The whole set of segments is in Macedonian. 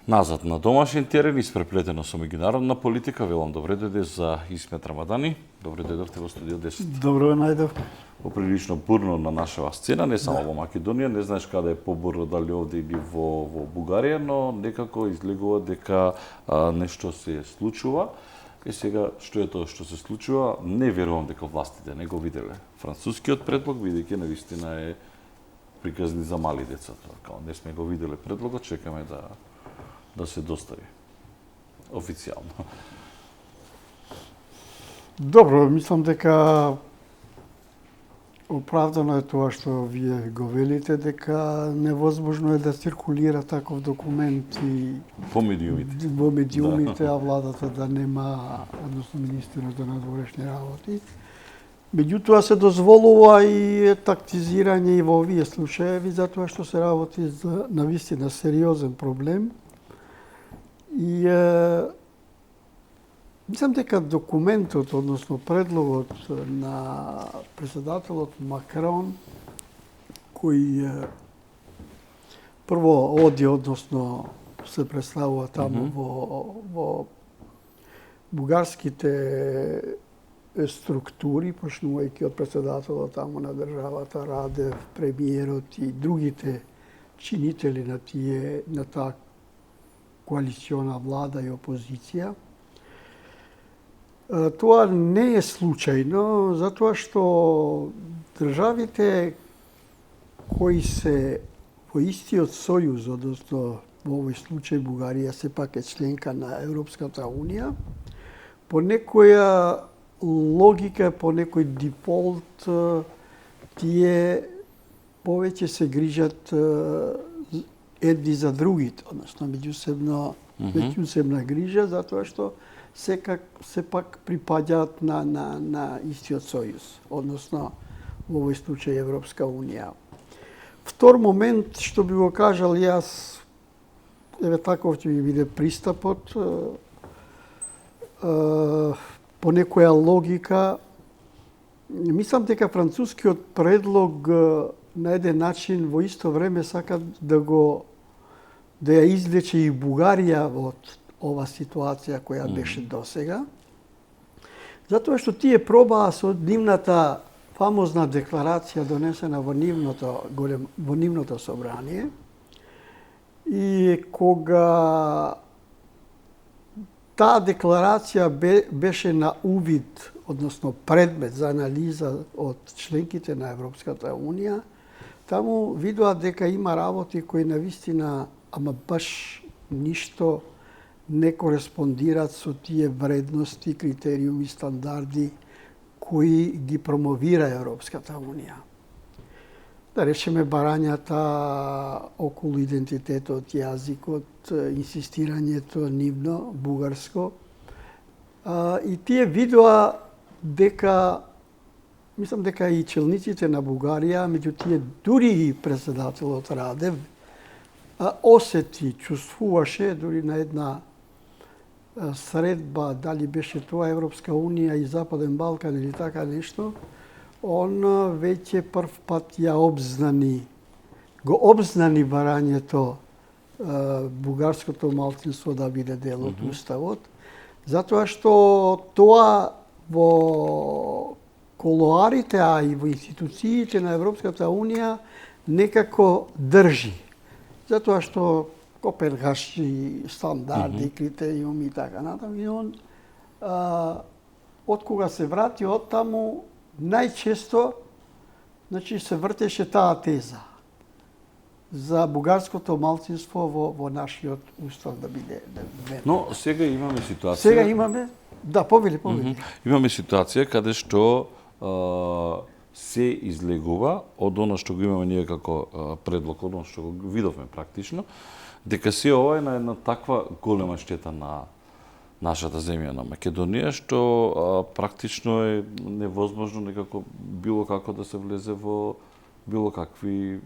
Назад на домашен терен, испреплетено со меѓународна политика, велам добре дојде за Исмет Рамадани. Добре дојдовте во студио 10. Добро ве најдов. Поприлично бурно на нашава сцена, не само во Македонија, не знаеш каде е побурно, дали овде или во Бугарија, но некако излегува дека нешто се случува. И сега, што е тоа што се случува, не верувам дека властите не го виделе. Францускиот предлог, бидејќи навистина е приказни за мали деца. Као не сме го виделе предлогот, чекаме да се достави официјално. Добро, мислам дека оправдано е тоа што вие го велите, дека невозможно е да циркулира таков документ и Во медиумите. во медиумите, а владата да нема, односно министерот за надворешни работи. Меѓутоа се дозволува и тактизирање и во овие случаеви, затоа што се работи за навистина сериозен проблем. И мислам дека документот, односно предлогот на председателот Макрон, кој прво оди, односно се представува таму во бугарските структури, почнувајќи од председателот таму на државата, Радев, премиерот и другите чинители на таа коалициона влада и опозиција. Тоа не е случајно, затоа што државите кои се во истиот сојуз, односно во овој случај Бугарија сепак е членка на Европската Унија, по некоја логика, по некој дефолт, тие повеќе се грижат едни за другите, односно меѓусебна грижа, затоа што сепак припаѓаат на истиот сојуз, односно во овој случај Европска Унија. Втор момент што би го кажал јас, еве таков ќе ми биде пристапот, по некоја логика, мислам дека францускиот предлог на еден начин во исто време сака да ја извлече и Бугарија од ова ситуација која беше досега. Затоа што тие пробаа со нивната фамозна декларација донесена во нивното собрание, и кога таа декларација беше на увид, односно предмет за анализа од членките на Европската Унија, таму видоа дека има работи кои навистина, ама баш ништо не кореспондираат со тие вредности, критериуми, стандарди кои ги промовира Европската Унија. Да речеме барањата околу идентитетот, јазикот, инсистирањето нивно, бугарско. И тие видоа дека, мислам дека и челниците на Бугарија, меѓу тие дури и председателот Радев, осети, чувствуваше дури на една средба, дали беше тоа Европска Унија и Западен Балкан или така нешто, он веќе прв пат го обзнани барањето бугарското малцинство да биде дел од уставот, затоа што тоа во колоарите, а и во институциите на Европската Унија некако држи. Затоа што копенгашки стандарди, критериуми и така натаму. И он, од кога се врати од таму, најчесто се вртеше таа теза за бугарското малцинство во нашиот устав да биде верен. Но сега имаме ситуација. Сега имаме, повели. Имаме ситуација каде што се излегува од оно што го имаме ние како предлог, од оно што го видовме практично, дека се ова е на една таква голема штета на нашата земја, на Македонија, што практично е невозможно некако било како да се влезе во било какви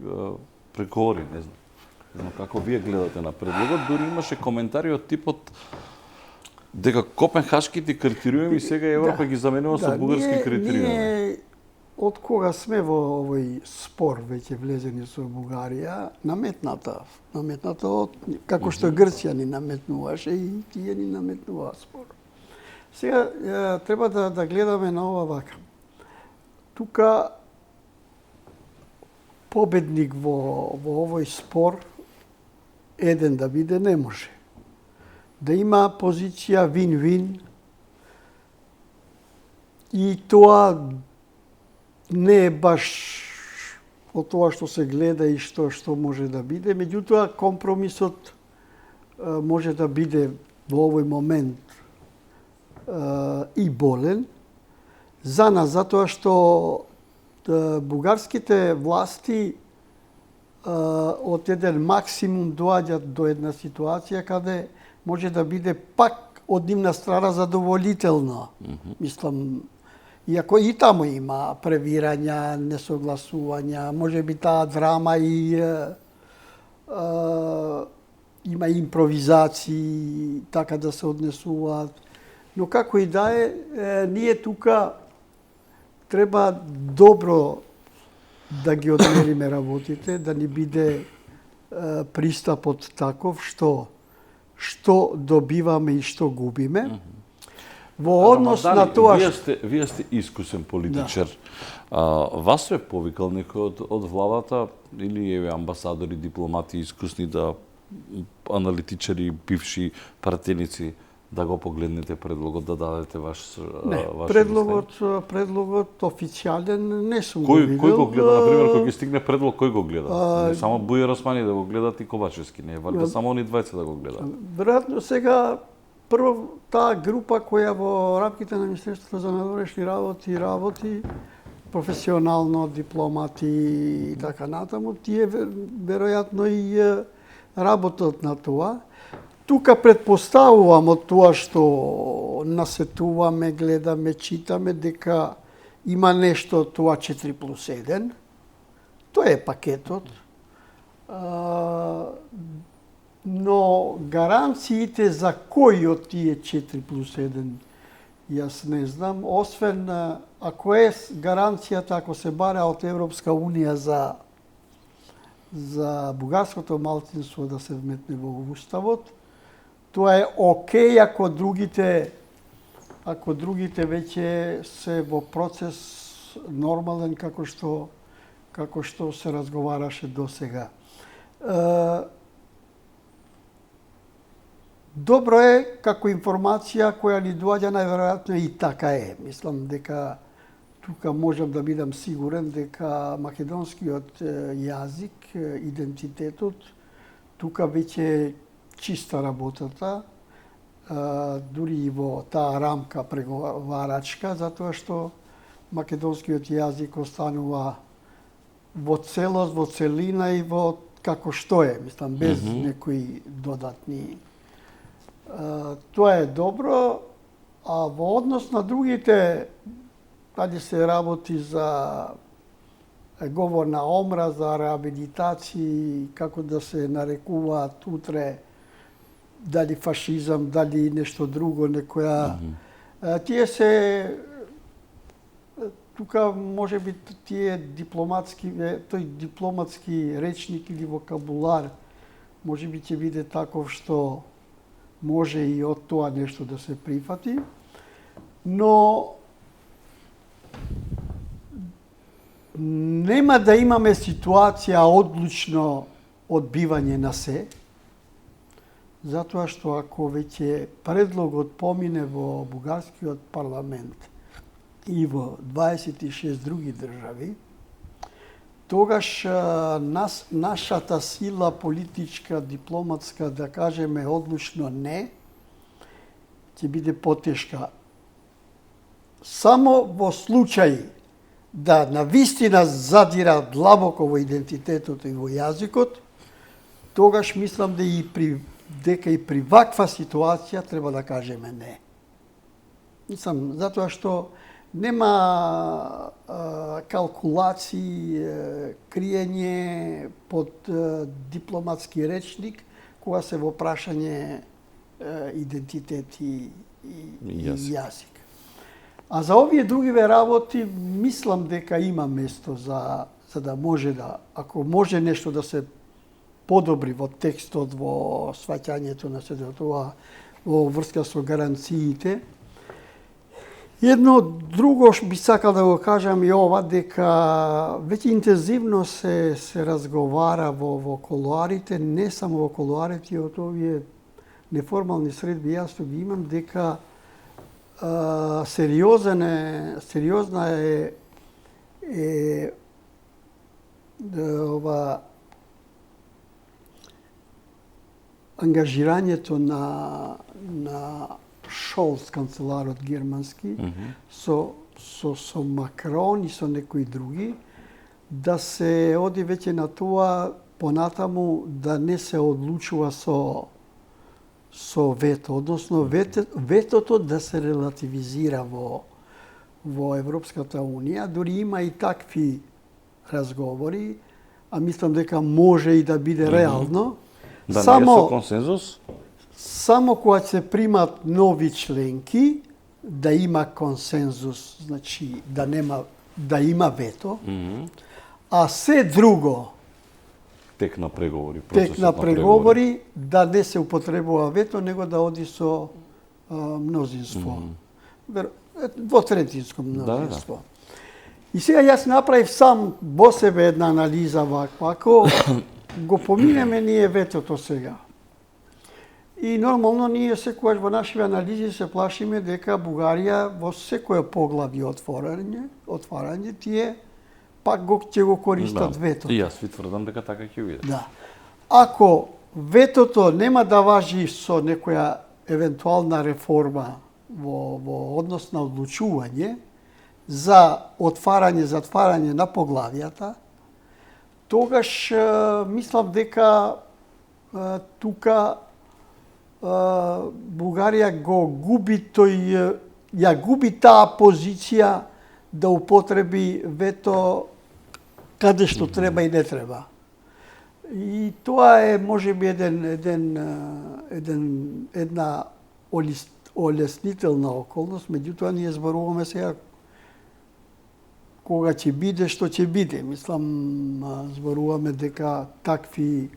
преговори, не знам како вие гледате на предлогот. Дури имаше коментари од типот дека копенхашките критериуми сега Европа ги заменува со бугарски критериуми. Ние од кога сме во овој спор веќе влезени со Бугарија, наметната од како што Грција ни наметнуваше и тие ни наметнуваа спор. Сега треба да гледаме на ова вака. Тука победник во овој спор еден да биде не може. Да има позиција вин-вин и тоа не е баш од тоа што се гледа и што може да биде, меѓутоа компромисот може да биде во овој момент и болен за нас, затоа што бугарските власти од еден максимум доаѓаат до една ситуација каде може да биде пак од нивна страна задоволително. Мислам, иако и таму има превирања, несогласувања, може би таа драма и има импровизации, така да се однесуваат. Но како и да е, ние тука треба добро да ги одмериме работите, да ни биде пристапот таков што добиваме и што губиме. Во однос на тоа вие сте искусен политичар. Вас се повикал некој од владата или еве амбасадори, дипломати искусни да аналитичари, бивши пратеници да го погледнете предлогот, да дадете ваш предлогот официјален не сум го видел. Кој го гледа, на пример, кој ќе стигне предлог, кој го гледа? Не само Бујар Османи да го гледат и Ковачевски, не валјда само они двајца да го гледаат. Веројатно сега прво таа група која во рамките на Министерството за надворешни работи професионално, дипломати и така натаму, тие веројатно и работат на тоа. Тука предпоставувам од тоа што насетуваме, гледаме, читаме, дека има нешто тоа 4+1. Тоа е пакетот. Но гаранциите за кој од тие 4+1 јас не знам, освен ако е гаранцијата, ако се бара од Европска Унија за бугарското малцинство да се вметне во уставот, тоа е окей ако другите веќе се во процес нормален како што се разговараше досега. Добро е како информација која ни доаѓа, најверојатно и така е. Мислам дека тука можам да бидам сигурен дека македонскиот јазик, идентитетот, тука веќе чиста работата, дури и во таа рамка преговарачка, затоа што македонскиот јазик останува во целост, во целина и во како што е, мислам, без некои додатни. Тоа е добро, а во однос на другите, каде се работи за говорна омраза, реабилитација, како да се нарекуваат утре, дали фашизам, дали нешто друго, некоја... Тие се... Тука може би тој дипломатски речник или вокабулар може би ќе биде таков што може и од тоа нешто да се прифати, но нема да имаме ситуација одлучно одбивање на се, затоа што ако веќе предлогот помине во бугарскиот парламент и во 26 други држави, тогаш нашата сила политичка, дипломатска, да кажеме одлучно не, ќе биде потешка. Само во случај да навистина задира длабоко во идентитетот и во јазикот, тогаш мислам дека и при ваква ситуација треба да кажеме не. Мислам, затоа што нема калкулации, криење под дипломатски речник, кога се во прашање идентитет и јазик. А за овие другиве работи, мислам дека има место за да може да, ако може нешто да се подобри во текстот, во сваќањето на сето тоа, во врска со гаранциите. Едно друго што би сакал да го кажам и ова, дека веќе интензивно се разговара во колуарите, не само во колуарите, од овие неформални средби, јас што ги имам, дека сериозна е ова ангажирањето на Шолц, канцеларот германски, со Макрон и со некои други, да се оди веќе на тоа понатаму да не се одлучува со вето, односно ветото да се релативизира во Европската Унија. Дури има и такви разговори, а мислам дека може и да биде реално. Да не е со консензус? Само кога се примат нови членки, да има консензус, значи да има вето, а се друго, тек на преговори, да не се употребува вето, него да оди со мнозинство. Двотретинско мнозинство. Да. И сега јас направив сам во себе една анализа ваква. Ако го поминеме ние ветото сега, и нормално ние секогаш во нашите анализи се плашиме дека Бугарија во секое поглавје отварање тие пак ќе го користат ветото. И јас ви тврдам дека така ќе биде. Да. Ако ветото нема да важи со некоја евентуална реформа во однос на одлучување за отварање, затварање на поглавјата, тогаш мислам дека тука Бугарија ја губи таа позиција да употреби вето каде што треба и не треба. И тоа е можеби една олеснителна околност, меѓутоа ние зборуваме сега кога ќе биде, што ќе биде. Мислам, зборуваме дека такви...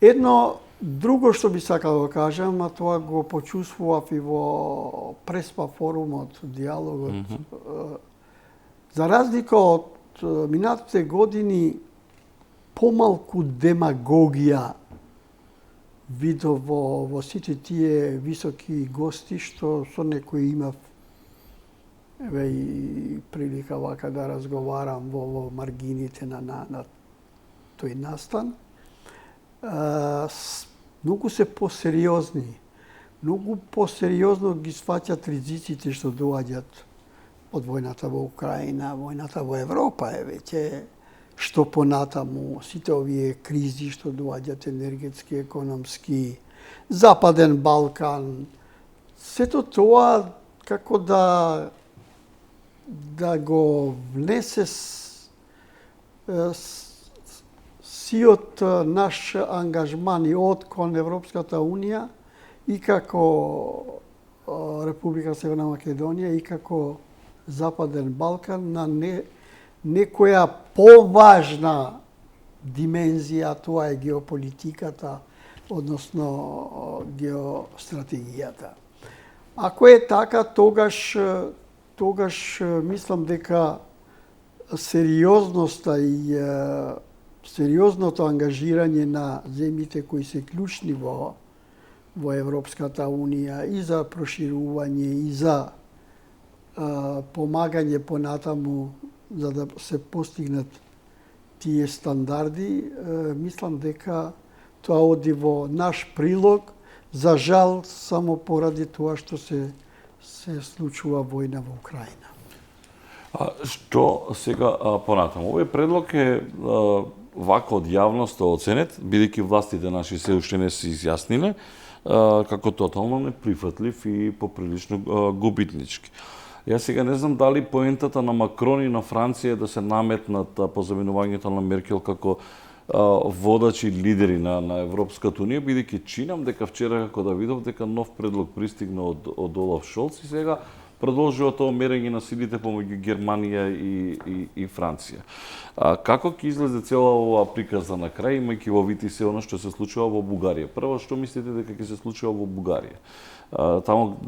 Едно друго што би сакал да кажам, а тоа го почувствував и во Преспа форумот, диалогот. За разлика од минатите години, помалку демагогија видов во сите тие високи гости, што со некои имав и прилика вака да разговарам во маргините на тој настан. Многу се посериозни, многу посериозно ги сваќат ризиците што доаѓаат од војната во Украина, војната во Европа е веќе, што понатаму, сите овие кризи што доаѓаат енергетски, економски, Западен Балкан, сето тоа како да го внесе сиот наш ангажман и од кон Европската Унија и како Република Северна Македонија и како Западен Балкан на некоја поважна димензија, тоа е геополитиката, односно геостратегијата. Ако е така, тогаш мислам дека сериозноста и сериозното ангажирање на земјите кои се клучни во Европската Унија и за проширување и за помагање понатаму за да се постигнат тие стандарди, мислам дека тоа оди во наш прилог, за жал само поради тоа што се случува војна во Украина. Што сега понатаму? Овој предлог е вака од јавноста оценет, бидејќи властите наши се уште не се изјасниле, како тотално неприфатлив и поприлично губитнички. Јас сега не знам дали поентата на Макрон и на Франција е да се наметнат по заминувањето на Меркел како водачи лидери на Европската Унија, бидејќи чинам дека вчера како да видов дека нов предлог пристигна од Олаф Шолц и сега продолжува тоа мерење на силите помеѓу Германија и Франција. Како ќе излезе цела оваа приказна на крај, имајќи во вид и се она што се случува во Бугарија? Прво, што мислите дека ќе се случува во Бугарија?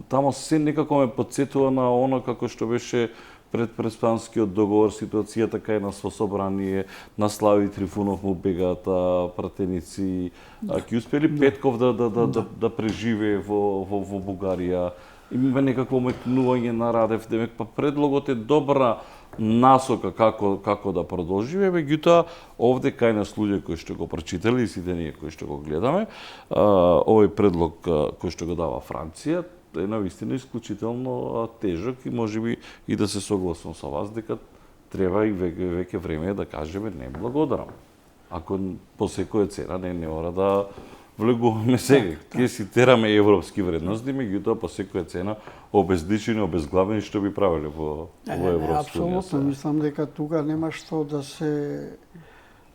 Тамо се некако ме потсетува на оно како што беше пред преспанскиот договор, ситуацијата кај нас во собрание, на Слави Трифунов му бегаат пратеници. Ќе успели Петков да преживее во Бугарија? Има некакво метнување на Радев, демек па предлогот е добра насока како да продолжиме, меѓутоа овде кај нас луѓе кои што го прочитале и сите ние кои што го гледаме, овој предлог кој што го дава Франција е навистина исклучително тежок и можеби и да се согласам со вас дека треба и веќе време да кажеме не благодарам. Ако по секоја цена не ора да влегуваме сега. Ќе си тераме европски вредности, меѓутоа по секоја цена обезличени, обезглавени што би правеле во Европска унија. Апсолутно, мислам дека тука нема што да се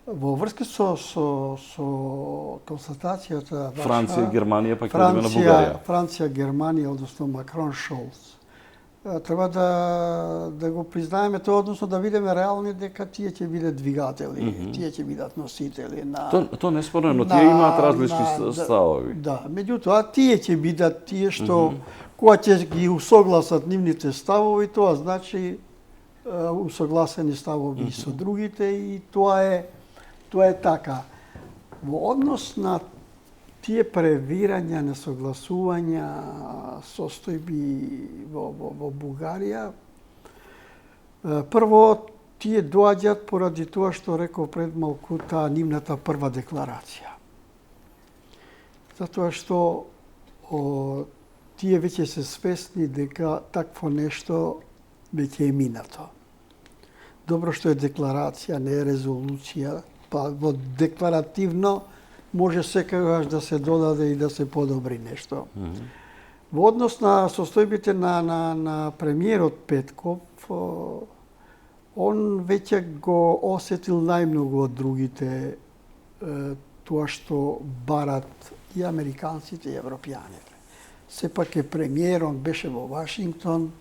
во врска со констатацијата ваша, Франција, Германија, па ќе одиме на Бугарија. Франција, Германија, односно Макрон, Шолц. Треба да го признаеме тоа, односно да видиме реални дека тие ќе бидат двигатели, тие ќе бидат носители на... Тоа не спорно, но тие имаат различни ставови. Да, меѓутоа тие ќе бидат тие што кога ќе ги усогласат нивните ставови, тоа значи усогласени ставови со другите и тоа е така. Во однос на тие превирања, несогласувања, состојби во Бугарија, прво тие доаѓаат поради тоа што реков пред малку таа нивната прва декларација. Затоа што тие веќе се свесни дека такво нешто веќе е минато. Добро што е декларација, не е резолуција, па во декларативно може секогаш да се додаде и да се подобри нешто. Во однос на состојбите на премиерот Петков, он веќе го осетил најмногу од другите тоа што барат и американците и европјаните. Сепак е премиер, он беше во Вашингтон,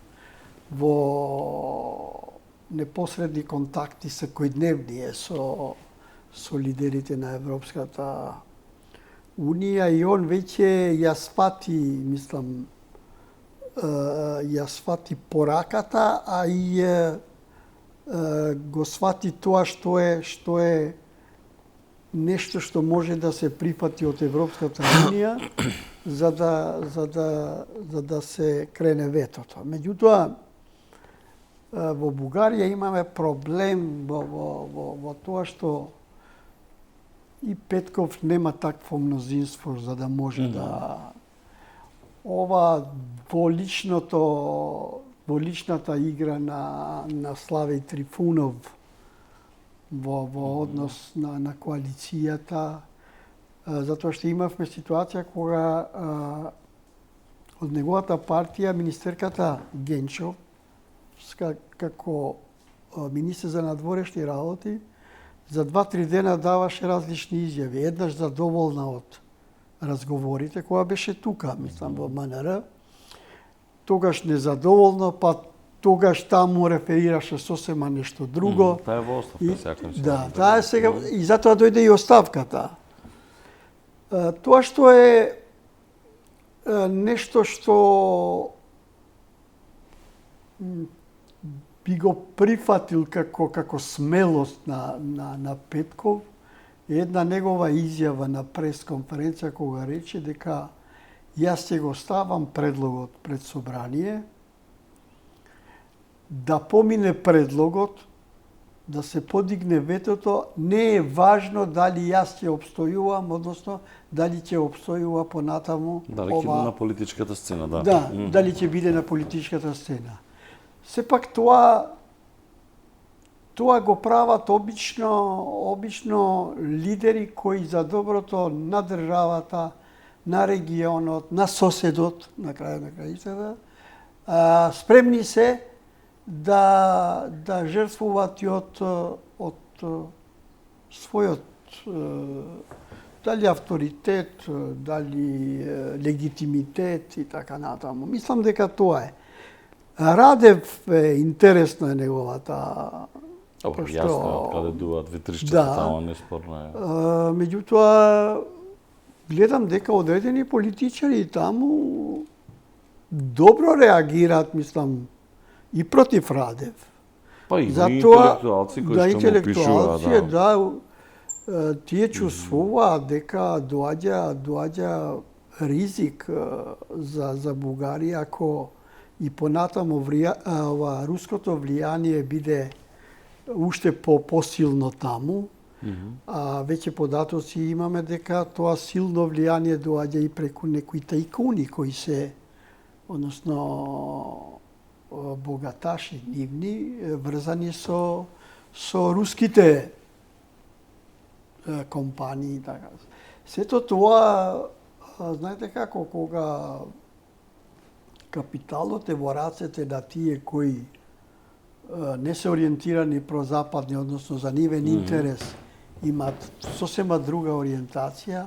во непосредни контакти секојдневни со лидерите на Европската Унија и он веќе ја свати, мислам, ја свати пораката, а и го свати тоа што е нешто што може да се прифати од Европската Унија за да се крене ветото. Меѓутоа, во Бугарија имаме проблем во тоа што и Петков нема такво мнозинство за да може да ова во личната игра на Славе Трифунов во однос на коалицијата, затоа што имавме ситуација кога од неговата партија министерката Генчов како министер за надворешни работи за 2-3 дена даваше различни изјави. Еднаш задоволна од разговорите, кога беше тука, мислам, во МНР. Тогаш незадоволна, па тогаш таму реферираше сосема нешто друго. Таа е во оставка, секаков се. Да, таа е сега, и затоа дојде и оставката. Тоа што е нешто што би го прифатил како смелост на Петков, една негова изјава на пресконференција кога рече дека јас ќе го ставам предлогот пред собрание, да помине предлогот, да се подигне ветото, не е важно дали јас ќе обстојувам, односно дали ќе обстојува понатаму Дали ќе биде на политичката сцена, да. Да, дали ќе биде на политичката сцена. Сепак тоа го прават обично лидери кои за доброто на државата, на регионот, на соседот, на крајот на крајицата, спремни се да жртвуваат и од својот дали авторитет, дали легитимитет и така натаму. Мислам дека тоа е. Радев е интересна е неговата. Добро, Пошто- јасно е од каде дуваат ветришчата, Да. тamo неспорно е. Меѓутоа, гледам дека одредени политичари таму добро реагираат, мислам, и против Радев. Па има и Затоа, интелектуалци кои да, што му пишуваат, интелектуалци, тие чувствуваат дека доаѓа ризик за Бугарија ако и понатаму руското влијание биде уште посилно таму. А веќе податоци имаме дека тоа силно влијание доаѓа и преку некои тајкуни кои се, односно богаташи нивни, врзани со руските компании. Така. Сето тоа, знаете како, кога капиталот е во рацете на тие кои не се ориентирани прозападни, односно за нивен интерес, имат сосема друга ориентација,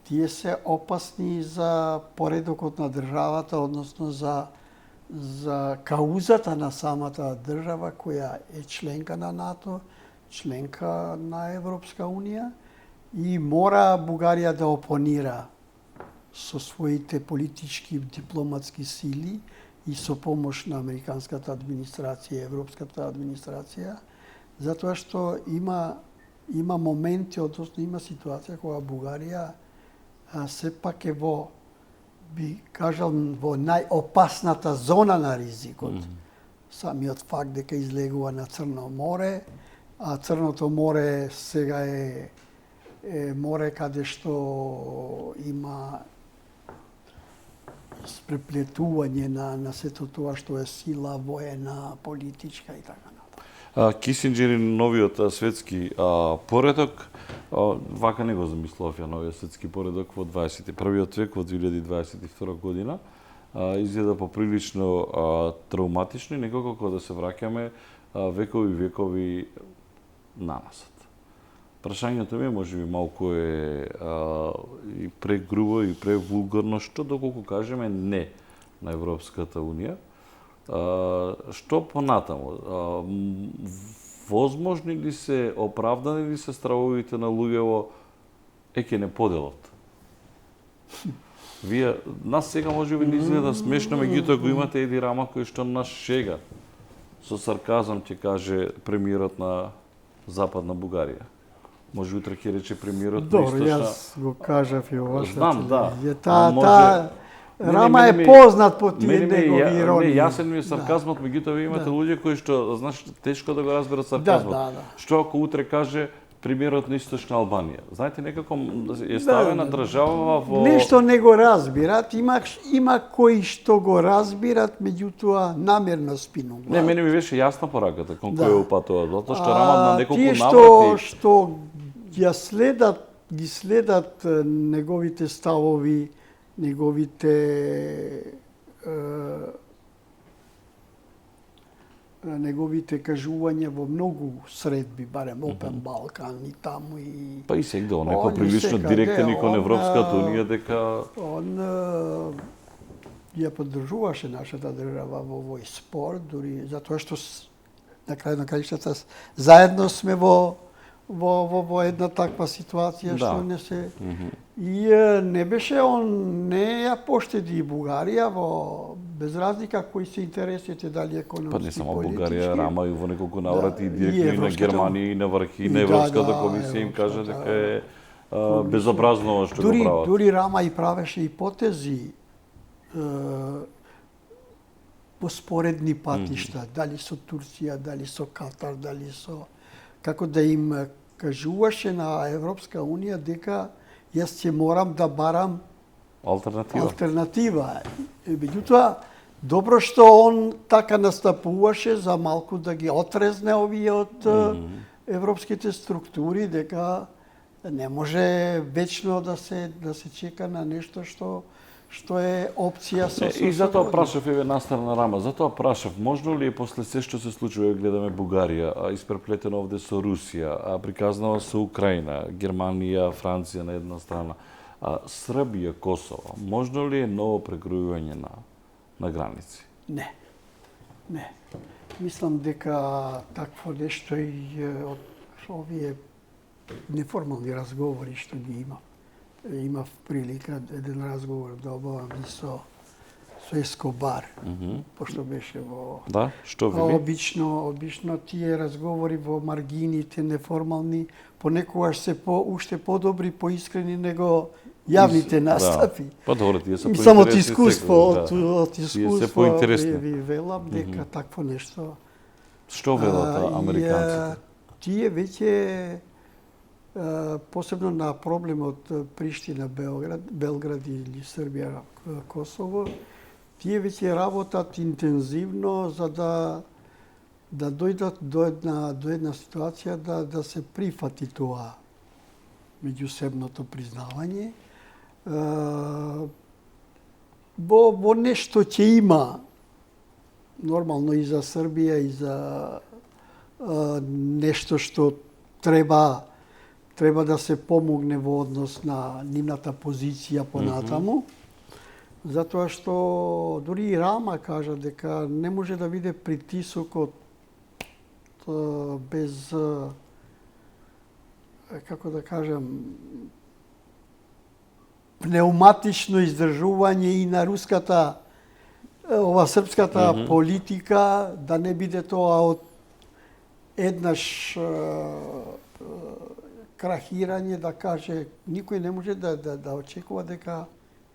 тие се опасни за поредокот на државата, односно за каузата на самата држава која е членка на НАТО, членка на Европска Унија и мора Бугарија да опонира со своите политички и дипломатски сили и со помош на американската администрација, европската администрација, затоа што има моменти, односно има ситуација кога Бугарија сепак е би кажал, во најопасната зона на ризикот. Самиот факт дека излегува на Црно море, а Црното море сега е море каде што има спреплетување на сето тоа што е сила воена, политичка и така натаму. Кисинџер и новиот светски поредок, вака не го замислував ја новиот светски поредок во 21. век, во 2022 година, изгледа поприлично травматично и некако кога да се враќаме векови нанасот. Прашањето ми можеби малку е и прегрубо и превулгарно, што доколку кажеме не на Европската Унија, што понатаму? Возможни ли се, оправдани ли се стравовите на луѓево ќе не поделот? Вие, нас сега можеби не изгледа смешно, меѓутоа го имате Еди Рама кој што нас шега со сарказам ќе каже премиерот на Западна Бугарија. Може утре ќе рече премиерот на Добро, Источна... јас го кажав и во вашата Знам, да. телевизија. Рама е познат по тие негови иронии. Не, јасен ми е сарказмот, меѓутоа вие имате луѓе кои што, знаеш, тешко да го разберат сарказмот. Да. Што ако утре каже премиерот на Источна Албанија? Знаете, некако е ставена држава во... Нешто не го разбират, има кои што го разбират, меѓутоа намерно спинуваат. Не, мене ми беше јасна пораката кон кој ја упатува, затоа што Рама на неколку тие наврати... што ја ги следат неговите ставови, неговите кажувања во многу средби, барем Опен Балкан и таму и... Па и сегде, он е поприлично директен и кон Европската Унија дека... Он ја поддржуваше нашата држава во овој спор, дури затоа што на крај на краиштата заедно сме во една таква ситуација што не се... И не беше не ја поштеди и Бугарија без разлика кои се интересите, дали економски, Па не само политички. Бугарија, Рама и во неколку наврати и директно и на Германија и на врхи на Европската комисија им кажа дека е безобразно што го прават. Дури Рама и правеше ипотези по споредни патишта, дали со Турција, дали со Катар, дали со... Како да им кажуваше на Европска Унија дека јас ќе морам да барам алтернатива. Меѓутоа, добро што он така настапуваше за малку да ги отрезне овие од европските структури, дека не може вечно да се чека на нешто што е опција со... И затоа прашав, еве настрана Рама, затоа прашав, можно ли после се што се случува, гледаме Бугарија, испреплетено овде со Русија, приказнава со Украина, Германија, Франција на една страна, Србија, Косово, можно ли е ново прегрујување на граници? Не. Не. Мислам дека такво нешто и од овие неформални разговори што ги имав. Имав прилика еден разговор да обавам и со Ескобар, пошто беше во... Да, што вели? Обично тие разговори во маргините, неформални, понекогаш се уште подобри, поискрени него јавните настапи. Да. Па добро, тие се Само од поинтересни искуство, секогаш, од Тие се искуство поинтересни. ви велам дека такво нешто. Што велат американците? Тие веќе посебно на проблемот Приштина Белград или Србија Косово, тие веќе работат интензивно за да дојдат до една ситуација да се прифати тоа меѓусебното признавање. Во нешто ќе има нормално и за Србија и за нешто што треба да се помогне во однос на нивната позиција понатаму. Затоа што дури и Рама кажа дека не може да биде притисокот без, како да кажам, пнеуматично издржување и на руската, српската политика, да не биде тоа од еднаш крахирање, да каже, никој не може да очекува дека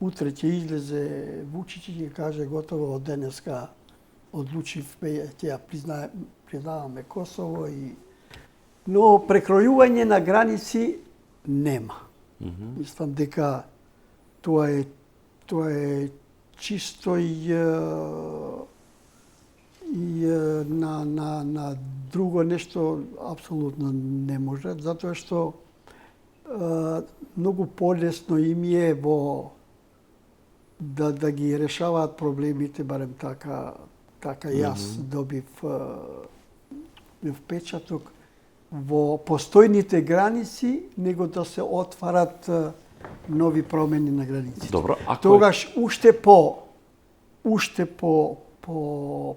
утре ќе излезе Вучич и ќе каже готово од денеска одлучив, ќе ја признаваме Косово но прекројување на граници нема. Мислам дека тоа е чисто и на друго нешто апсолутно не може, затоа што многу полесно им е во да ги решаваат проблемите, барем така јас добив впечаток во постојните граници, него да се отварат нови промени на границите. Добро, тогаш уште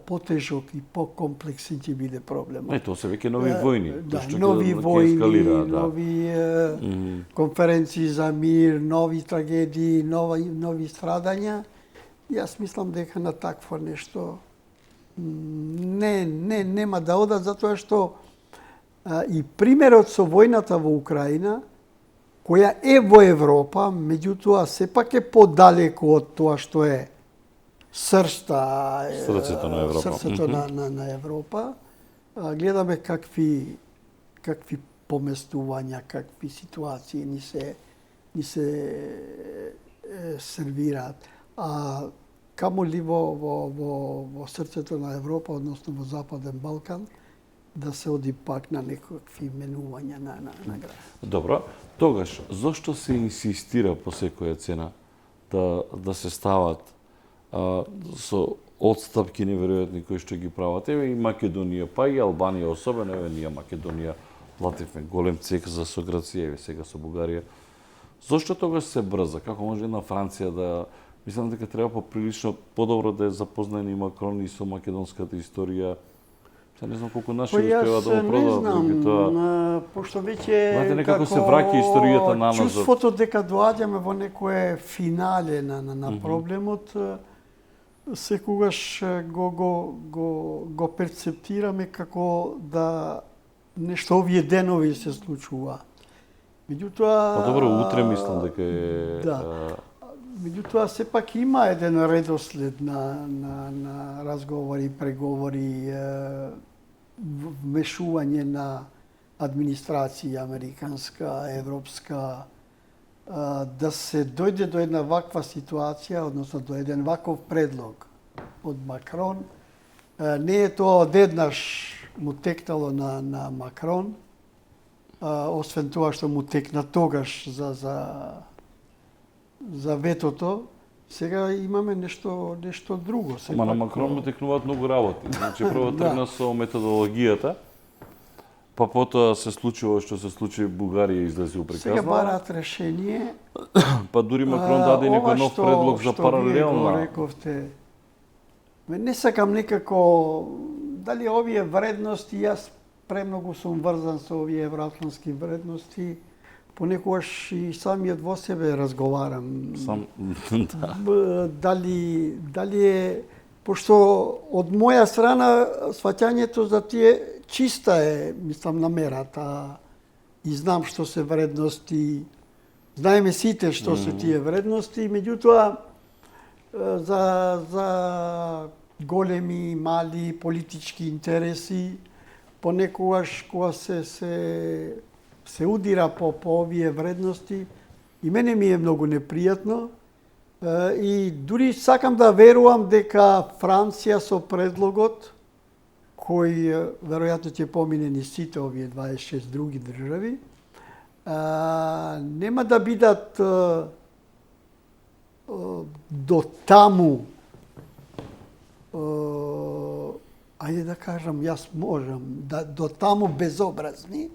потежок и покомплексен ќе биде проблемот. Тоа се веќе нови војни. Да, нови војни, нови конференции за мир, нови трагедии, нови страдања. Јас мислам дека на такво нешто нема да одат, затоа што и примерот со војната во Украина, која е во Европа, меѓутоа сепак е подалеку од тоа што е срцето на Европа. Гледаме какви поместувања, какви ситуации ни се сервираат. А камоли во срцето на Европа, односно во Западен Балкан, да се оди пак на некакви менувања на граници. Добро, тогаш зошто се инсистира по секоја цена да се стават со отстапки неверојатни кои што ги прават? Еве и Македонија, па и Албанија особено, еве ние Македонија плативме голем цех за со Грција, еве сега со Бугарија. Зошто тогаш се брза? Како може една Франција да... Мислам дека треба поприлично подобро да е запознаен и Макрон и со македонската историја. Се не знам колку наши успева да го продават тоа. Пошто веќе знаете, некако се враќа историјата на назад. Чувството дека доаѓаме во некое финале на проблемот, секогаш го перцептираме како да нешто овие денови се случува. Меѓутоа... Добро, утре мислам дека е... Да. Меѓутоа, сепак има еден редослед на разговори, преговори, вмешување на администрација американска, европска, да се дојде до една ваква ситуација, односно до еден ваков предлог од Макрон. Не е тоа одеднаш му текнало на Макрон, освен тоа што му текна тогаш за ветото, сега имаме нешто друго. Ама на Макрон му текнуваат многу работи. Значи, прво тргна со методологијата, па потоа се случува што се случи, Бугарија излезе упреказна. Сега бараат решение. Па дури Макрон даде некој нов предлог за паралелна. Ова што вие го рековте, Не сакам некако, дали овие вредности, јас премногу сум врзан со овие евроатлантски вредности, понекогаш и самиот во себе разговарам. Да. Дали е, пошто од моја страна сваќањето за тие чиста е, мислам, намерата и знам што се вредности, знаеме сите што се тие вредности, меѓутоа за големи, мали политички интереси, понекогаш кога се удира по овие вредности, и мене ми е многу непријатно. И дури сакам да верувам дека Франција со предлогот, кој веројатно ќе помине ни сите овие 26 други држави, нема да бидат до таму, ајде да кажам, јас можам, до таму безобразни,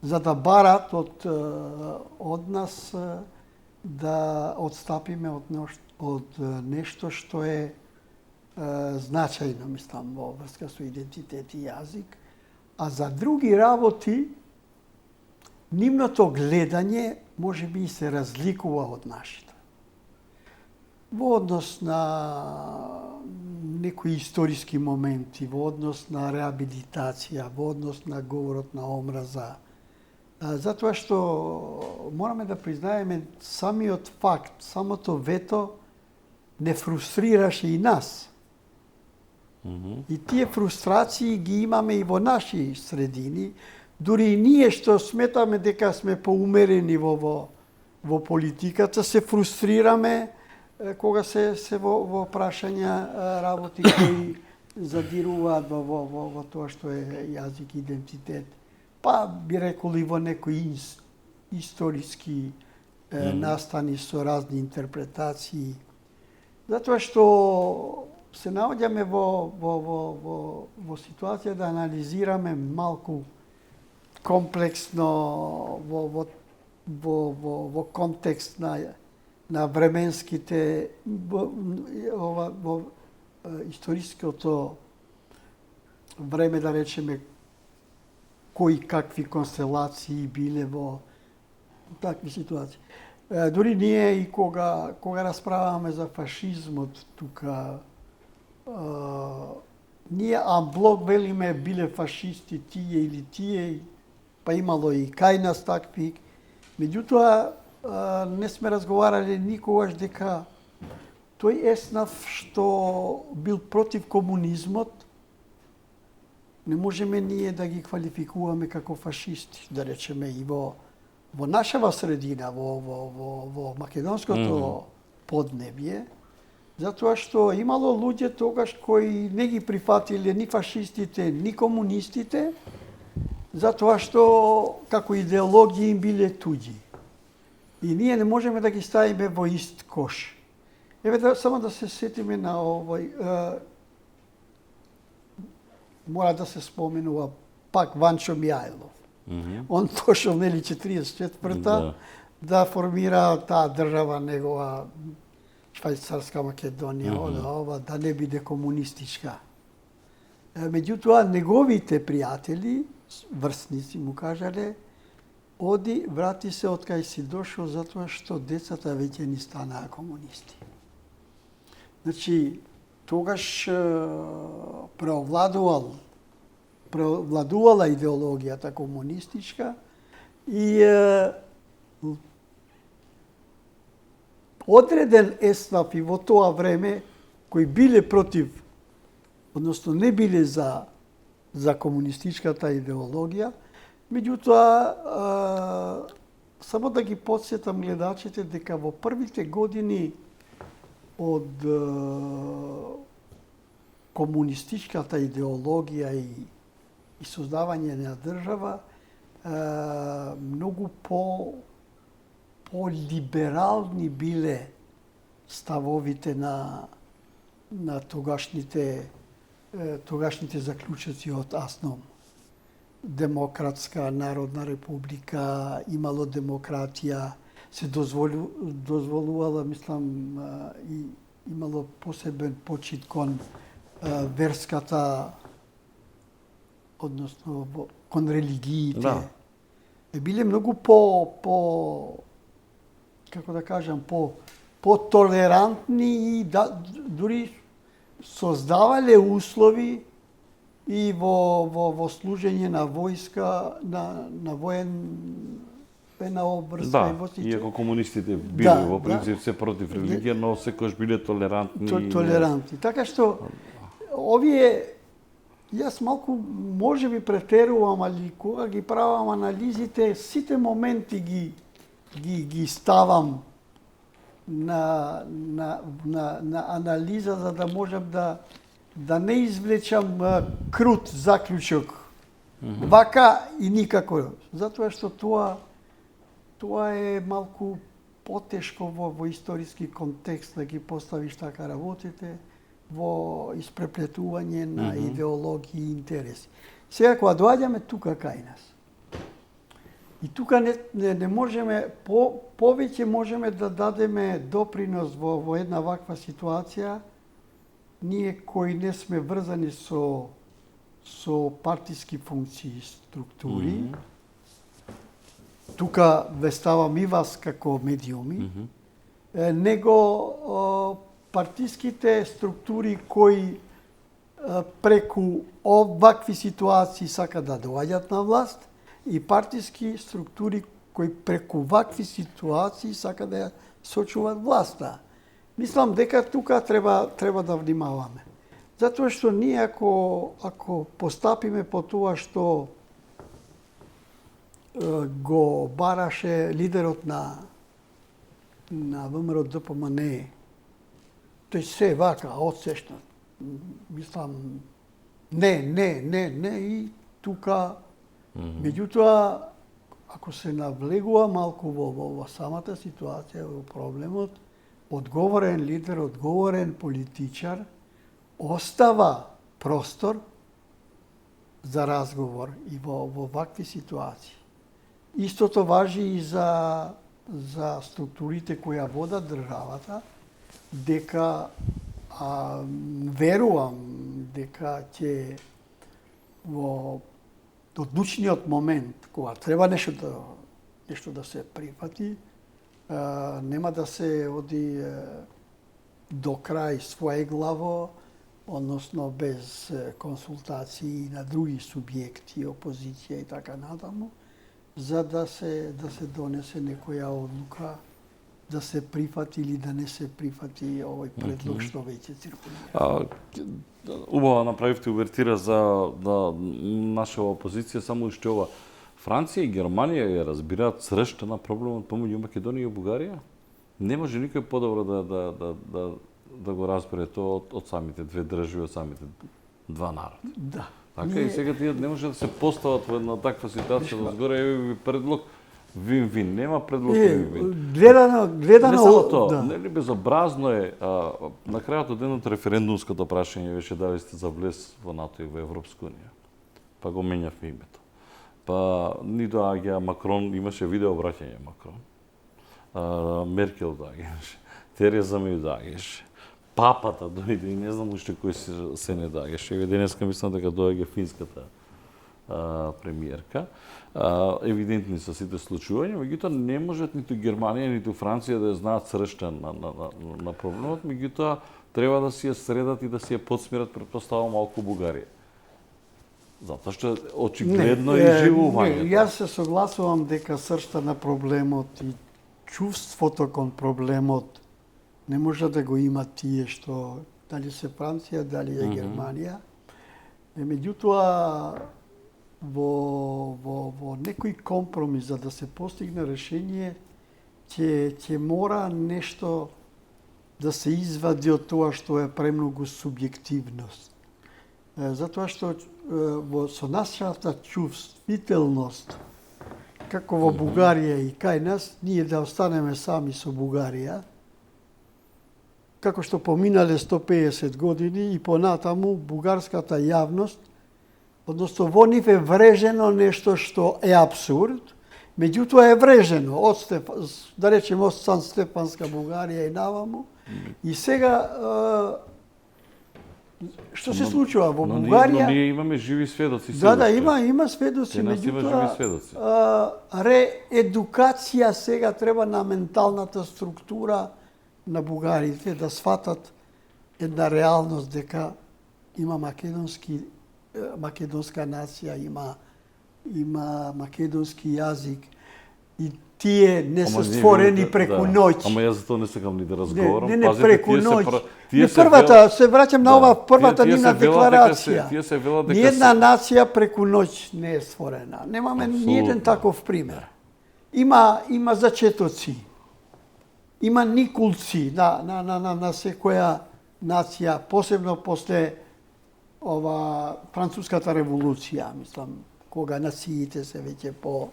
за да барат од нас да отстапиме од нешто што е значајно, мислам, во врска со идентитет и јазик, а за други работи нивното гледање може би и се разликува од нашите. Во однос на некои историски моменти, во однос на реабилитација, во однос на говорот на омраза. Затоа што мораме да признаеме самиот факт, самото вето не фрустрираше и нас. И тие фрустрации ги имаме и во наши средини, дури и ние што сметаме дека сме поумерени во политиката, се фрустрираме кога се во прашања работи кои задируваат во тоа што е јазик, идентитет. Па би рекол и во некои историски настани со разни интерпретации. Затоа што се наоѓаме во ситуација да анализираме малку комплексно во контекст на временските во историското време, да речеме, кои какви констелации биле во такви ситуации. Дури ние и кога расправаме за фашизмот тука, ние амблок велиме биле фашисти тие или тие, па имало и кај нас такви. Меѓутоа, не сме разговарали никогаш дека тој еснав што бил против комунизмот, не можеме ние да ги квалификуваме како фашисти, да речеме и во нашава средина, во македонското поднебје, затоа што имало луѓе тогаш кои не ги прифатиле ни фашистите, ни комунистите, затоа што како идеологии им биле туѓи. И ние не можеме да ги ставиме во ист кош. Еве само да се сетиме на овој, мора да се споменува пак Ванчо Мијајлов. Он дошол, нели, 44-та да формира таа држава негова Швајцарска Македонија, ова да не биде комунистичка. Меѓутоа, неговите пријатели, врсници му кажале, оди, врати се од кај си дошол, затоа што децата веќе ни станаа комунисти. Значи, тогаш преовладувала идеологијата комунистичка и одреден еснав и во тоа време кои биле против, односно не биле за комунистичката идеологија, меѓутоа само да ги потсетам гледачите дека во првите години од комунистичката идеологија и создавање на држава, многу по-либерални биле ставовите на тогашните заклучоци од АСНОМ. Демократска народна република, имало демократија, се дозволувала, мислам, и имало посебен почит кон верската, односно кон религиите. Да. Биле многу како да кажам, по-толерантни и дури создавале услови и во служење на војска, на воена обврска и во сите. иако комунистите биле во принцип се против религија, но секогаш биле толерантни. Толерантни. Така што овие јас малку можеби претерувам, али кога ги правам анализите, сите моменти ги ставам на анализа за да можам да не извлечам крут заклучок. Вака и никако. Затоа што тоа е малку потешко во историски контекст да ги поставиш така работите, во испреплетување на идеологии и интереси. Сега кога доаѓаме тука кај нас, и тука не можеме, повеќе можеме да дадеме допринос во една ваква ситуација, ние кои не сме врзани со партиски функции и структури. Тука ве ставам и вас како медиуми, него партиските структури кои преку овакви ситуации сака да доаѓат на власт и партиски структури кои преку вакви ситуации сака да ја сочуват власта. Мислам дека тука треба да внимаваме. Затоа што ние ако постапиме по тоа што го бараше лидерот на ВМРО ДПМН, тој се вака, одсешно. Мислам, не, и тука, меѓутоа, ако се навлегува малку во самата ситуација, во проблемот, одговорен лидер, одговорен политичар, остава простор за разговор и во вакви ситуации. Истото важи и за структурите кои ја водат државата, дека верувам дека ќе во одлучниот момент, кога треба нешто да се прифати, нема да се оди до крај своеглаво, односно без консултации на други субјекти, опозиција и така натаму, за да се донесе некоја одлука да се прифати или да не се прифати овој предлог што веќе циркулира. Убаво направивте увертира за наша опозиција, само уште ова. Франција и Германија ја разбираат сршта на проблемот помеѓу Македонија и Бугарија? Не може никој подобро да го разбере тоа од самите две држави, од самите два народа. Да. Така и сега тие не може да се постават во една таква ситуација да згоре еве предлог вин-вин, нема предлог вин-вин. Гледано не само тоа, нели безобразно е на крајот од денот референдумското прашање беше дали сте за влез во НАТО и во Европска унија. Па го менјавме името. Па ни доаѓа Макрон, имаше видео обраќање Макрон. Меркел доаѓаше, Тереза Меј доаѓаше. Папата дојде и не знам уште кој се не доаѓаше. Еве денеска мислам дека доаѓа финската премиерка. Евидентни се сите случувања, меѓутоа не можат ниту Германија, ниту Франција да ја знаат сршта на проблемот, меѓутоа треба да си ја средат и да си ја подсмират, претпоставам, малку Бугарија. Затоа што очигледно е живувањето. Јас се согласувам дека сршта на проблемот и чувството кон проблемот не може да го има тие што дали се Франција, дали е Германија. Меѓутоа во некој компромис за да се постигне решение ќе мора нешто да се извади од тоа што е премногу субјективност. Затоа што со нашата чувствителност како во Бугарија и кај нас, ние да останеме сами со Бугарија, како што поминале 150 години и понатаму бугарската јавност, односно во нив е врежено нешто што е абсурд Меѓутоа е врежено од да речеме од Сан Стефанска Бугарија и наваму. И сега што се случува во Бугарија? Но ние имаме живи сведоци. Да, има сведоци, меѓутоа реедукација сега треба на менталната структура на бугарите да сватат една реалност дека има македонска нација, има македонски јазик и тие не се створени преку ноќ. Ама јас за тоа не сакам ни да разговарам. Не преку ноќ. Се враќам на првата нивна декларација. Ниедна нација преку ноќ не е створена. Немаме ниеден таков пример. Има зачетоци. Има никулци на секоја нација, посебно после Француската револуција, мислам, кога нациите се веќе по...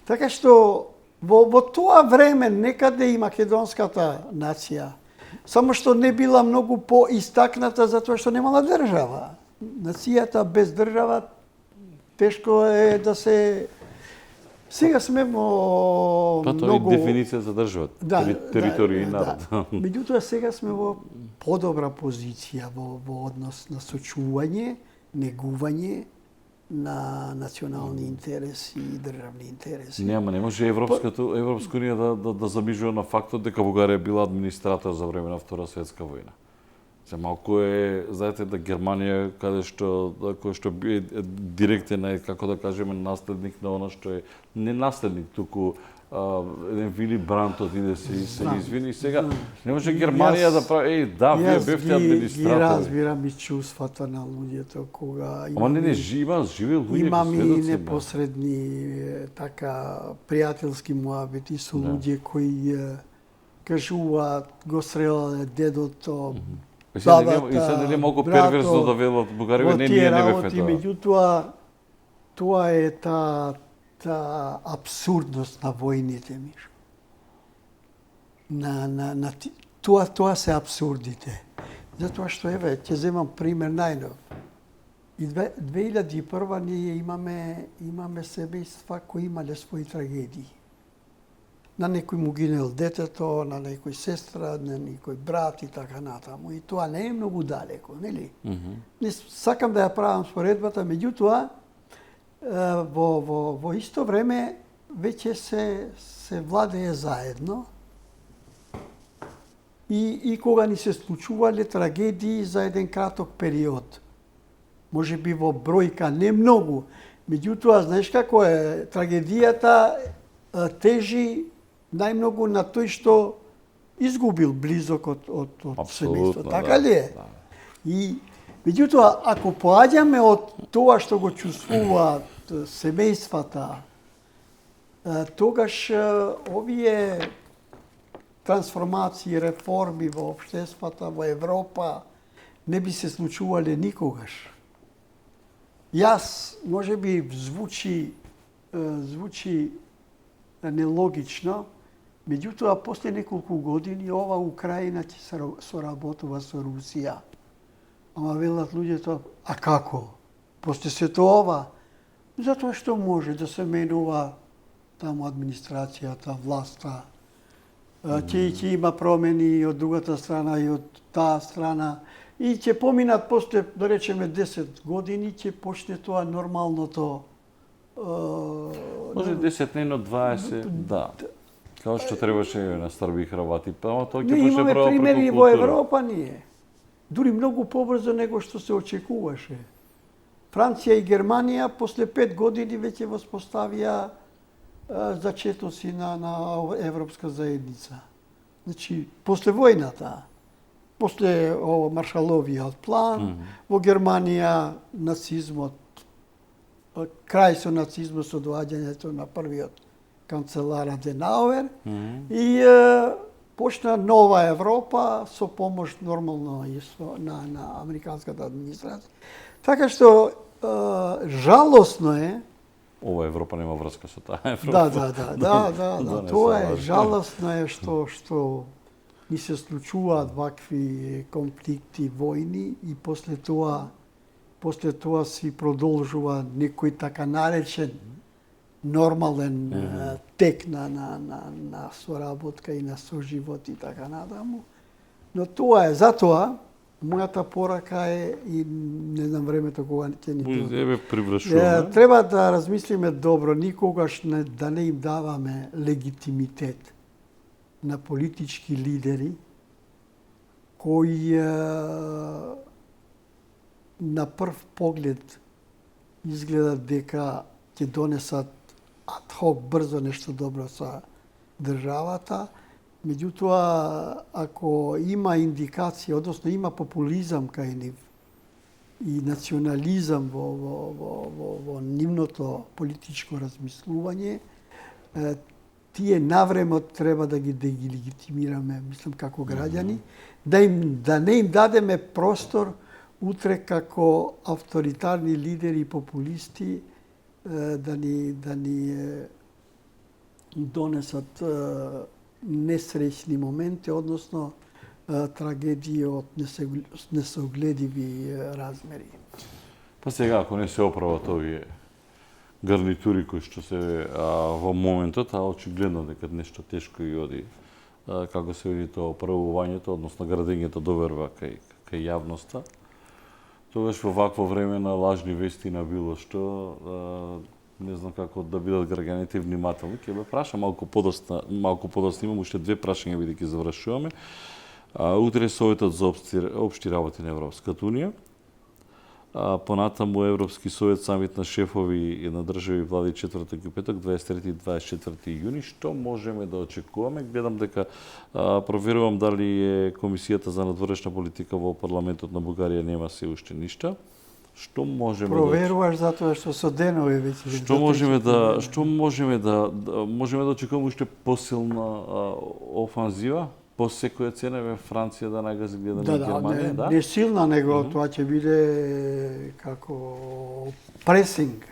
Така што во тоа време некаде и македонската нација, само што не била многу поистакната затоа што немала држава. Нацијата без држава тешко е да се... Сега сме во многу... Тоа е дефиниција за држава, територија и народ. Меѓутоа сега сме во подобра позиција во однос на сочување, негување на национални интереси и државни интереси. Не може Европска унија да забижува на фактот дека Бугарија била администратор за време на Втора светска војна. За малку е, знаете, да Германија, кој што е директен, како да кажеме, наследник на она што е не наследник, туку еден Вили Брант отиде се извини. Сега не може Германија да прави, вие бевте администратори. Ги разбирам и чувствата на луѓето кога Ама не живи луѓе. Имам и непосредни така пријателски муабети со луѓе кои кажуваат го стрелале дедото, бабата, и се дали многу перверзно да велат Бугарија, не ние не бевме тоа. Меѓутоа, тоа е таа абсурдност на војните, Мишо. Тоа се абсурдите. Затоа што, еве, ќе земам пример најнов. И 2001 ние имаме семејства кои имале своји трагедии. На некој му гинел детето, на некој сестра, на некој брат и така натаму. И тоа не е многу далеко, нели? Не сакам да ја правам споредбата, меѓутоа, во исто време веќе се владее заедно и кога ни се случувале трагедии за еден краток период. Може би во бројка не многу, меѓутоа, знаеш како е, трагедијата тежи најмногу на тој што изгубил близок од семејство. Така ли е? И меѓутоа, ако поаѓаме од тоа што го чувствуваат семејствата, тогаш овие трансформации, реформи во општествата, во Европа, не би се случувале никогаш. Јас, може би, звучи нелогично, меѓутоа, после неколку години, ова Украина ќе соработува со Русија. Ама велат луѓето, а како? После сето ова? Затоа што може да се менува таму администрацијата, власта. Ќе има промени од другата страна и од таа страна. И ќе поминат после, да речеме, 10 години, ќе почне тоа нормалното... Може 10, не, но 20, да. Као што требаше на Срби и Хрвати. Ама тоа ќе почне имаме право примери преку во култура. Европа ние. Дури многу побрзо него што се очекуваше. Франција и Германија после 5 години веќе воспоставија зачетоци на Европска заедница. Значи, после војната, после Маршаловиот план, во Германија нацизмот, крај со нацизмот со доаѓањето на првиот канцелар Аденауер и почна нова Европа со помош нормално на американската администрација. Така што жалосно е. Ова Европа нема врска со таа Европа. Да. Тоа е жалосно е што ни се случуваат вакви конфликти, војни и после тоа си продолжува некој така наречен нормален тек на соработка и на соживот и така натаму. Но тоа е, затоа мојата порака е, и не знам времето кога ќе ни дојде. Еве привршуваме. Треба да размислиме добро, никогаш да не им даваме легитимитет на политички лидери кои на прв поглед изгледа дека ќе донесат адхок брзо нешто добро со државата. Меѓутоа, ако има индикација, односно има популизам кај нив и национализам во нивното политичко размислување, тие навремо треба да ги легитимираме, мислам, како граѓани, да не им дадеме простор утре како авторитарни лидери и популисти да ни донесат несреќни моменти, односно трагедии од несогледиви размери. Па сега, ако не се оправат овие гарнитури кои што се во моментот, а очигледно дека нешто тешко и оди, како се види тоа оправувањето, односно градењето доверба кај јавноста, тогаш во вакво време на лажни вести на било што, не знам како да бидат граѓаните внимателни. Ќе ве прашам малку подоцна имам уште две прашања бидејќи завршуваме. Утре Советот за општи работи на Европската унија, понатаму Европски совет, самит на шефови и на држави и влади четврток и петок, 23 и 24 јуни. Што можеме да очекуваме? Гледам дека проверувам дали е Комисијата за надворешна политика во парламентот на Бугарија нема се уште ништа. Што можеме проверуваш затоа што со денови веќе можеме да очекуваме уште посилна офанзива по секоја цена во Франција да нагази гледаме Германија, не силна, него тоа ќе биде како пресинг.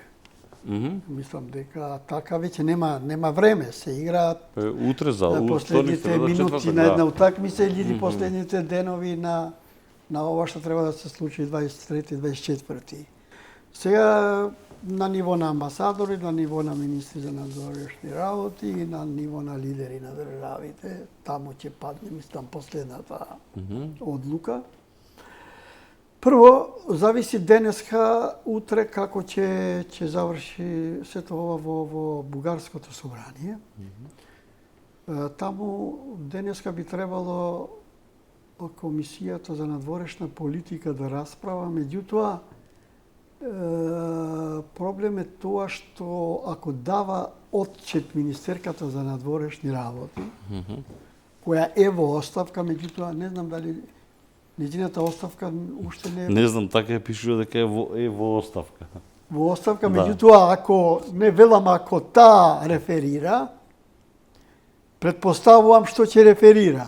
Мислам дека така веќе нема време, се играат утре за последните минути на една утакмица или последните денови на ова што треба да се случи 23-24. Сега на ниво на амбасадори, на ниво на министри за надворешни работи и на ниво на лидери на државите, таму ќе падне, мислам, последната одлука. Прво, зависи денеска, утре, како ќе заврши сето ова во Бугарското собрание. Таму денеска би требало Комисијата за надворешна политика да расправа, меѓутоа проблем е тоа што ако дава отчет Министерката за надворешни работи, која е во оставка, меѓутоа не знам дали нејзината оставка уште не е... Не знам, така е пишува дека е во оставка. Во оставка, меѓутоа, ако не велам, ако таа реферира, предпоставувам што ќе реферира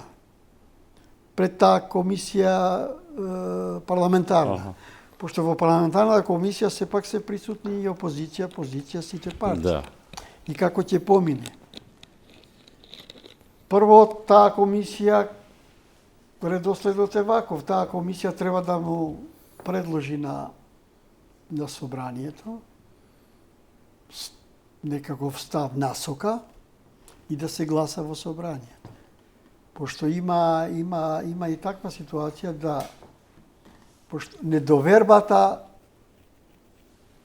пред таа комисија парламентарна. Пошто во парламентарната комисија сепак се присутни и опозиција, позиција, сите партии. И како ќе помине? Прво, таа комисија, редоследот е ваков, таа комисија треба да му предложи на собранието некаков став, насока и да се гласа во собранието. Пошто има и таква ситуација да пошто недовербата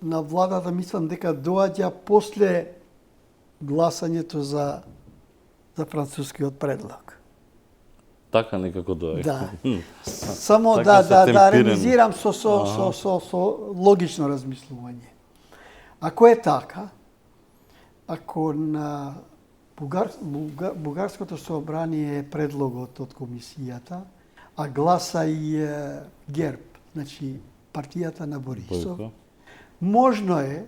на владата, мислам дека доаѓа после гласањето за францускиот предлог. Така некако доаѓа. Да. Само да ремизирам со логично размислување. Ако е така, ако на Бугарското собрание е предлогот од комисијата, а гласа и ГЕРБ, значи партијата на Борисов, можно е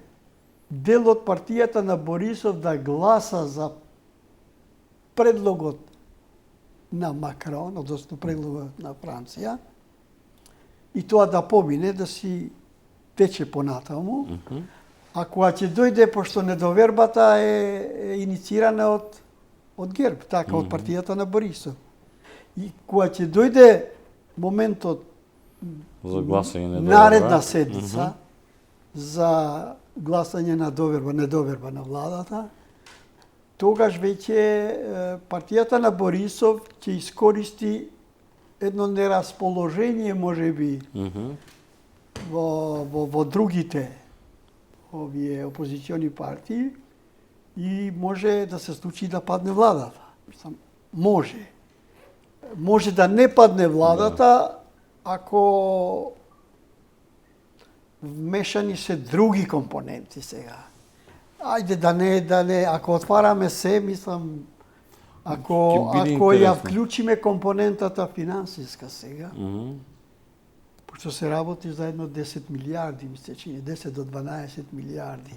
дел од партијата на Борисов да гласа за предлогот на Макрон, односно предлогот на Франција, и тоа да помине, да си тече понатаму, а кога ќе дојде, пошто недовербата е инициирана од ГЕРБ, така, од партијата на Борисов. И кога ќе дојде моментот за гласање наредна седмица за гласање на недоверба на владата, тогаш веќе партијата на Борисов ќе искористи едно нерасположение, можеби, во другите овие опозициони партии и може да се случи да падне владата. Може. Може да не падне владата ако вмешани се други компоненти сега. Ајде да не, ако отвараме се, мислам, ако ја вклучиме компонентата финансиска сега, пошто се работи за едно 10 милиарди, мисля, че 10 до 12 милиарди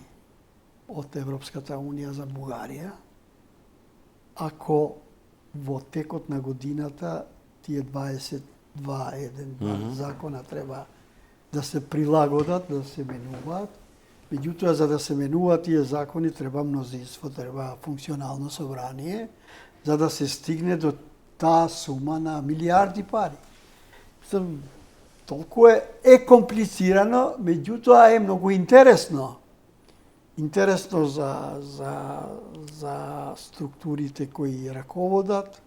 од Европската Унија за Бугарија, ако во текот на годината тие 22 закона треба да се прилагодат, да се менуваат. Меѓутоа, за да се менуваат тие закони, треба мнозинство, треба функционално собрание, за да се стигне до таа сума на милиарди пари. Толку е комплицирано, меѓутоа е многу интересно. Интересно за структурите кои раководат,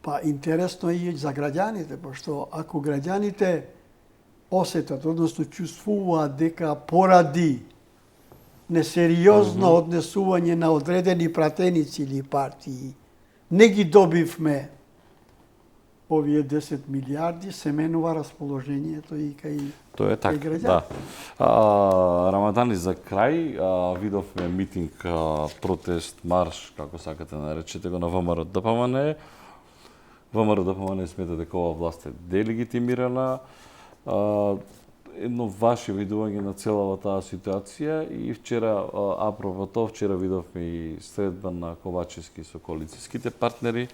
па интересно и за граѓаните, пошто ако граѓаните осетат, односно чувствуваат дека поради несериозно однесување на одредени пратеници или партии не ги добивме овие 10 милиарди, се менува расположението и кај Тоа е така, граѓани. да. Рамадани, за крај, видовме митинг, протест, марш, како сакате наречете го, на ВМРО ДПМН. ВМРО ДПМН смета дека ова власт е делегитимирана. Едно ваше видување на целава таа ситуација и вчера, апропо тоа, вчера видовме и средба на Ковачевски со коалицијските партнери.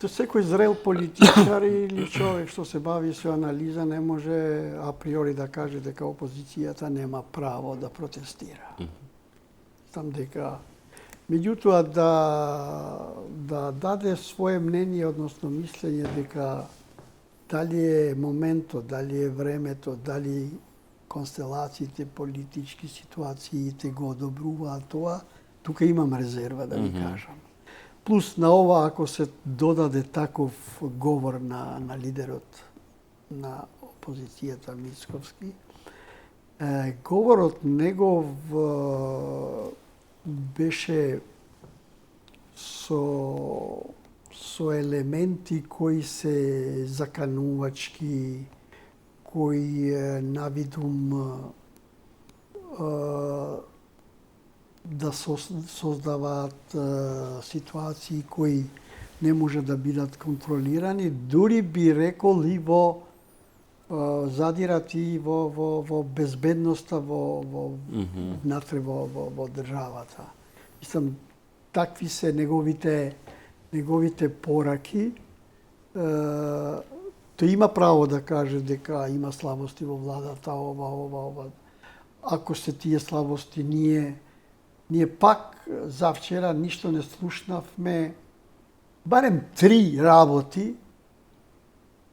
То секој зрел политичар или човек што се бави со анализа не може априори да каже дека опозицијата нема право да протестира. Там дека меѓутоа да даде свое мнение, односно мислење дека дали е моментот, дали е времето, дали констелациите, политички ситуациите го одобруваат тоа, тука имам резерва да ви кажам. Плюс на ова, ако се додаде таков говор на лидерот на опозицијата Мицковски, говорот негов беше со елементи кои се заканувачки, кои навидум да создаваат ситуации кои не може да бидат контролирани, дури би рекол и во задират и во безбедноста внатре во државата. Мислам, такви се неговите пораки. Тој има право да каже дека има слабости во владата, ова. Ако се тие слабости, ние пак завчера ништо не слушнавме, барем 3 работи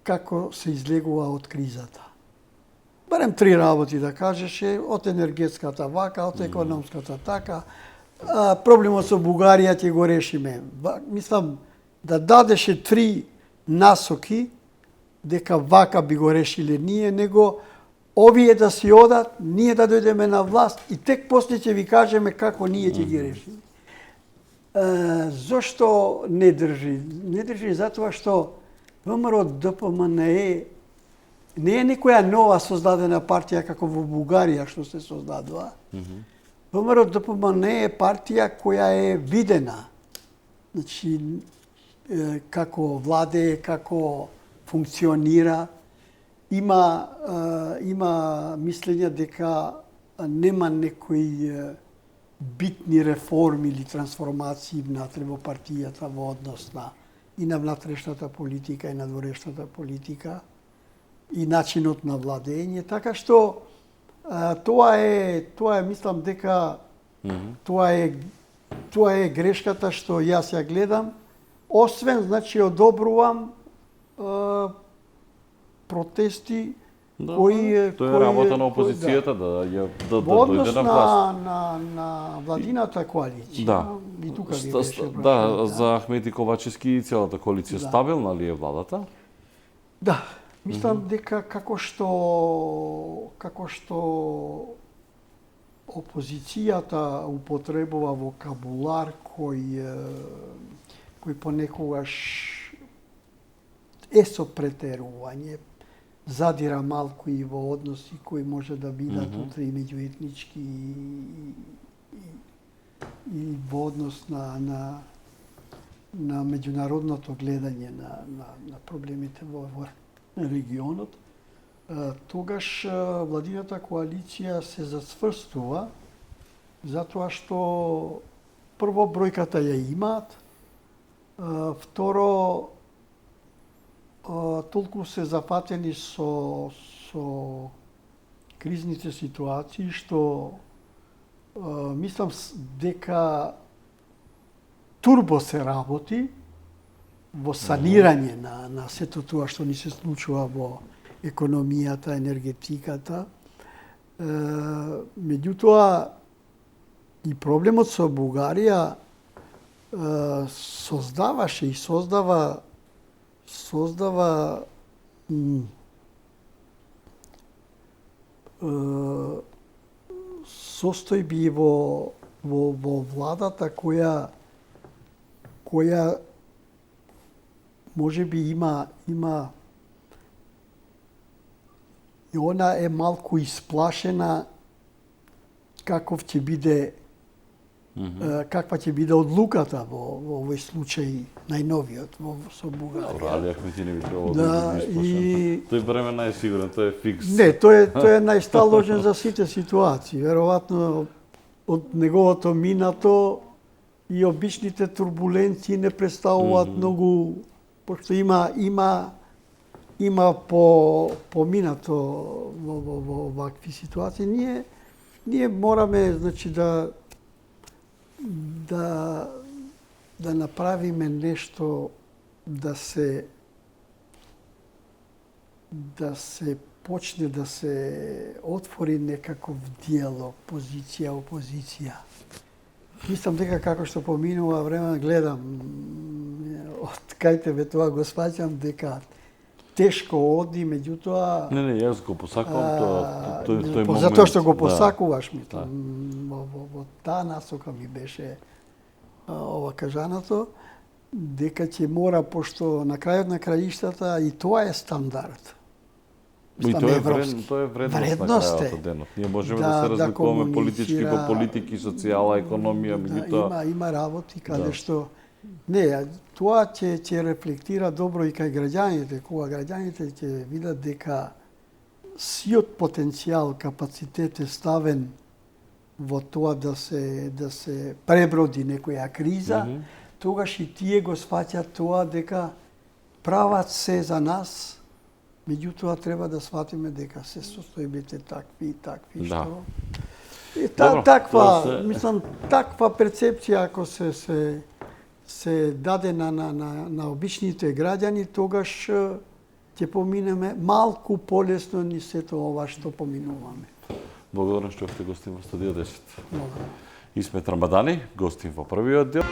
како се излегува од кризата. Барем 3 работи да кажеше, од енергетската вака, од економската така, проблемот со Бугарија ќе го решиме. Мислам, да дадеше 3 насоки, дека вака би го решиле ние, него овие да си одат, ние да дојдеме на власт и тек после ќе ви кажеме како ние ќе ги решиме. Зошто не држи? Не држи затоа што ВМРО ДПМН не е некоја нова создадена партија како во Бугарија што се создадува. ВМРО ДПМН е партија која е видена. Значи, како владее, како функционира, има мислење дека нема некои битни реформи или трансформации внатре во партијата во однос и на внатрешната политика и на дворешната политика и начинот на владење, така што тоа е мислам дека тоа е грешката што јас ја гледам. Освен, значи, одобрувам протести Да, кои тоа е работа на опозицијата да во однос дојде на власт. на владината коалиција. Да. И тука ви беше Да, за Ахмети Ковачевски и целата коалиција стабилна ли е владата? Да, мислам дека како што опозицијата употребува вокабулар кој понекогаш е со претерување, задира малку и во односи кои може да бидат утре и меѓуетнички и во однос на меѓународното гледање на проблемите во регионот, тогаш владината коалиција се зацврстува затоа што прво бројката ја имаат, второ толку се запатени со кризните ситуации што мислам дека турбо се работи во санирање на сето тоа што ни се случува во економијата, енергетиката. Меѓутоа и проблемот со Бугарија создаваше и создава состојби во владата која можеби има и она е малку исплашена каква ќе биде одлуката во овој случај најновиот со Бугарија. Добро, Али Ахмети не би требало Да, да биде и Тој време најсигурен, тој е фикс. не, тој е најсталожен за сите ситуации. Веројатно од неговото минато и обичните турбуленции не представуваат многу, пошто има поминато во вакви ситуации. Ние мораме, значи, да направиме нешто да се почне да се отвори некаков диалог, позиција, опозиција. Мислам дека како што поминува време, гледам од кај тебе тоа го сваќам дека тешко оди, меѓутоа Не, јас го посакувам тој момент. затоа што го посакуваш, Да. мислам, во таа насока ми беше ова кажаното, дека ќе мора, пошто на крајот на краиштата и тоа е стандард. И тоа е европски. вредност на Вредност е. крајот денот. Ние можеме да Да- се да разликуваме политички по комуницира. политики, социјала, економија, Да, меѓутоа има работи каде Да. што не, тоа ќе рефлектира добро и кај граѓаните, кога граѓаните ќе видат дека сиот потенцијал, капацитет е ставен во тоа да се преброди некоја криза, тогаш и тие го сваќаат тоа дека прават се за нас, меѓутоа треба да сватиме дека се состојбите такви и такви, Да. што и Добро, таква, тоа се- мислам, таква перцепција ако се даде на обичните граѓани, тогаш ќе поминеме малку полесно ни сето ова што поминуваме. благодарам што сте гостин во студио 10. Благодарам. Исмет Рамадани, гостин во првиот дел.